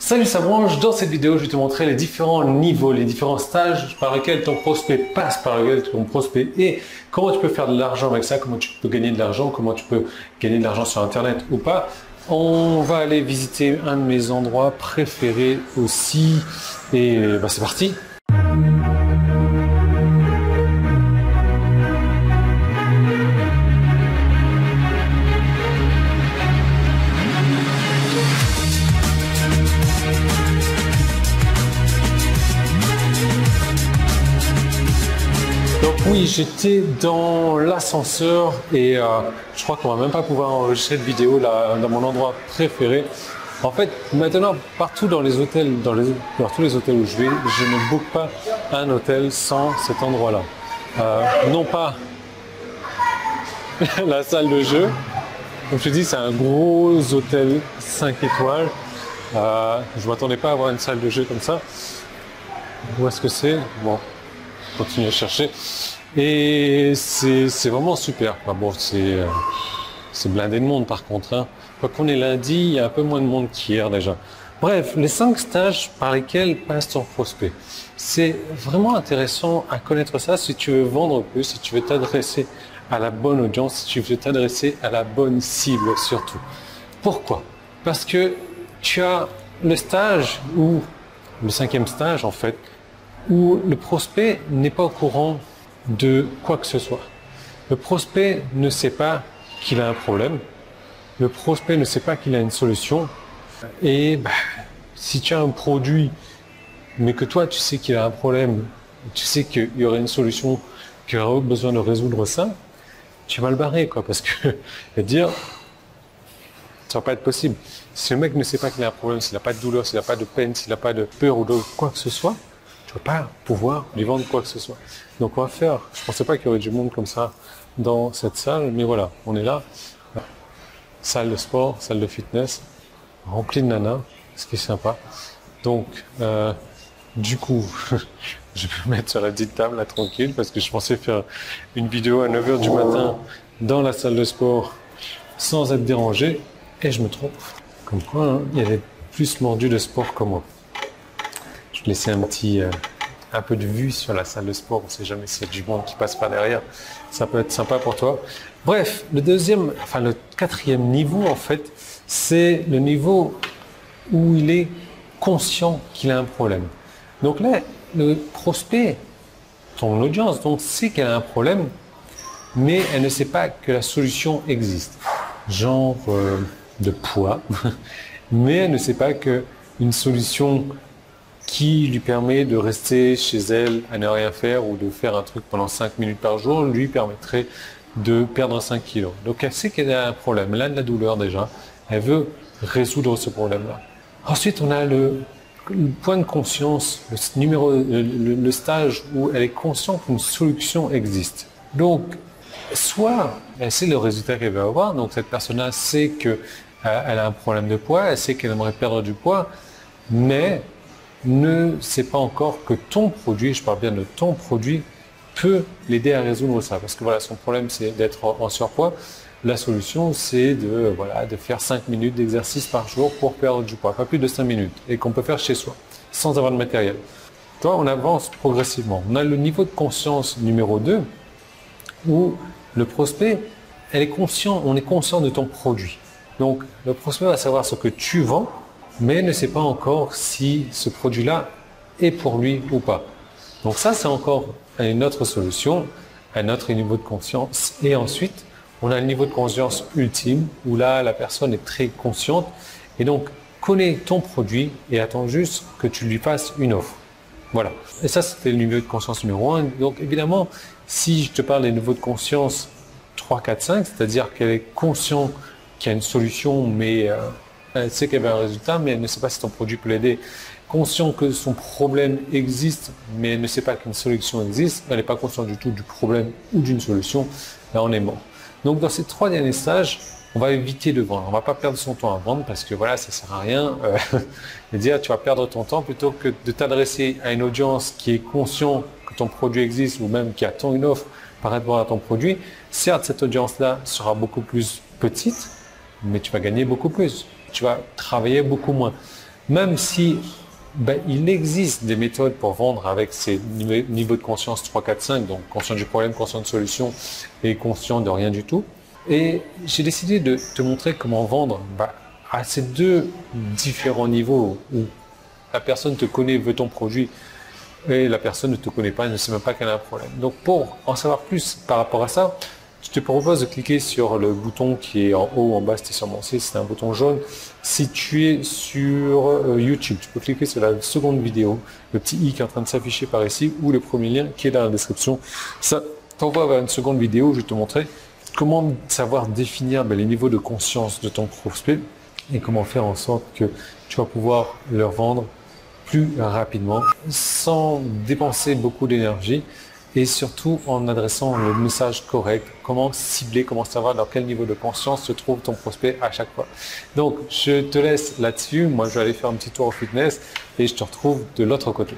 Salut, ça branche. Dans cette vidéo, je vais te montrer les différents niveaux, les différents stages par lesquels ton prospect passe, par lesquels ton prospect est, comment tu peux faire de l'argent avec ça, comment tu peux gagner de l'argent, comment tu peux gagner de l'argent sur Internet ou pas. On va aller visiter un de mes endroits préférés aussi. Et c'est parti. Donc oui, j'étais dans l'ascenseur et je crois qu'on va même pas pouvoir enregistrer de vidéo là dans mon endroit préféré. En fait, maintenant, partout dans les hôtels, dans tous les hôtels où je vais, je ne book pas un hôtel sans cet endroit-là. Non pas la salle de jeu. Comme je te dis, c'est un gros hôtel 5 étoiles. Je ne m'attendais pas à avoir une salle de jeu comme ça. Où est-ce que c'est? Bon, continue à chercher. Et c'est vraiment super. Bon, c'est blindé de monde par contre. Hein. Quoi qu'on est lundi, il y a un peu moins de monde qu'hier déjà. Bref, les 5 stages par lesquels passe ton prospect. C'est vraiment intéressant à connaître ça si tu veux vendre plus, si tu veux t'adresser à la bonne audience, si tu veux t'adresser à la bonne cible surtout. Pourquoi? Parce que tu as le stage ou le 5e stage en fait, où le prospect n'est pas au courant de quoi que ce soit. Le prospect ne sait pas qu'il a un problème. Le prospect ne sait pas qu'il a une solution. Et si tu as un produit, mais que toi, tu sais qu'il a un problème, tu sais qu'il y aurait une solution, qu'il aurait besoin de résoudre ça, tu vas le barrer, quoi, parce que dire, ça va pas être possible. Si le mec ne sait pas qu'il a un problème, s'il n'a pas de douleur, s'il n'a pas de peine, s'il n'a pas de peur ou de quoi que ce soit, tu ne vas pas pouvoir lui vendre quoi que ce soit. Donc on va faire, je ne pensais pas qu'il y aurait du monde comme ça dans cette salle, mais voilà, on est là. Salle de sport, salle de fitness, remplie de nanas, ce qui est sympa. Donc, du coup, je peux me mettre sur la petite table là tranquille parce que je pensais faire une vidéo à 9h du matin dans la salle de sport sans être dérangé et je me trompe. Comme quoi, hein, il y avait plus mordus de sport que moi. Je vais laisser un peu de vue sur la salle de sport. On ne sait jamais s'il y a du monde qui passe par derrière. Ça peut être sympa pour toi. Bref, le 4e niveau, en fait, c'est le niveau où il est conscient qu'il a un problème. Donc là, le prospect, ton audience, donc, sait qu'elle a un problème, mais elle ne sait pas que la solution existe. Genre de poids, mais elle ne sait pas qu'une solution qui lui permet de rester chez elle à ne rien faire ou de faire un truc pendant 5 minutes par jour lui permettrait de perdre 5 kilos. Donc elle sait qu'elle a un problème, elle a de la douleur déjà, elle veut résoudre ce problème-là. Ensuite, on a le point de conscience, le stage où elle est consciente qu'une solution existe. Donc, soit elle sait le résultat qu'elle va avoir, donc cette personne-là sait qu'elle a un problème de poids, elle sait qu'elle aimerait perdre du poids, mais ne sait pas encore que ton produit, je parle bien de ton produit, peut l'aider à résoudre ça. Parce que voilà, son problème c'est d'être en surpoids. La solution c'est de faire 5 minutes d'exercice par jour pour perdre du poids, pas plus de 5 minutes, et qu'on peut faire chez soi, sans avoir de matériel. Toi, on avance progressivement. On a le niveau de conscience numéro 2, où le prospect, on est conscient de ton produit. Donc, le prospect va savoir ce que tu vends, mais ne sait pas encore si ce produit-là est pour lui ou pas. Donc ça, c'est encore une autre solution, un autre niveau de conscience. Et ensuite, on a le niveau de conscience ultime, où là, la personne est très consciente et donc connaît ton produit et attend juste que tu lui fasses une offre. Voilà. Et ça, c'était le niveau de conscience numéro 1. Donc évidemment, si je te parle des niveaux de conscience 3, 4, 5, c'est-à-dire qu'elle est consciente qu'il y a une solution, mais elle sait qu'elle veut un résultat, mais elle ne sait pas si ton produit peut l'aider. Conscient que son problème existe, mais elle ne sait pas qu'une solution existe. Elle n'est pas consciente du tout du problème ou d'une solution. Là, on est mort. Donc, dans ces 3 derniers stages, on va éviter de vendre. On ne va pas perdre son temps à vendre parce que voilà, ça ne sert à rien. Dire, tu vas perdre ton temps plutôt que de t'adresser à une audience qui est conscient que ton produit existe ou même qui attend une offre par rapport à ton produit. Certes, cette audience-là sera beaucoup plus petite, mais tu vas gagner beaucoup plus. Tu vas travailler beaucoup moins. Même si il existe des méthodes pour vendre avec ces niveaux de conscience 3, 4, 5, donc conscient du problème, conscient de solution et conscient de rien du tout. Et j'ai décidé de te montrer comment vendre à ces deux différents niveaux où la personne te connaît, veut ton produit, et la personne ne te connaît pas, ne sait même pas qu'elle a un problème. Donc pour en savoir plus par rapport à ça, je te propose de cliquer sur le bouton qui est en haut, en bas, si tu es sur mon site, c'est un bouton jaune. Si tu es sur YouTube, tu peux cliquer sur la seconde vidéo, le petit i qui est en train de s'afficher par ici, ou le premier lien qui est dans la description. Ça t'envoie vers une seconde vidéo où je vais te montrer comment savoir définir les niveaux de conscience de ton prospect et comment faire en sorte que tu vas pouvoir leur vendre plus rapidement, sans dépenser beaucoup d'énergie et surtout en adressant le message correct, comment cibler, comment savoir dans quel niveau de conscience se trouve ton prospect à chaque fois. Donc, je te laisse là-dessus. Moi, je vais aller faire un petit tour au fitness et je te retrouve de l'autre côté.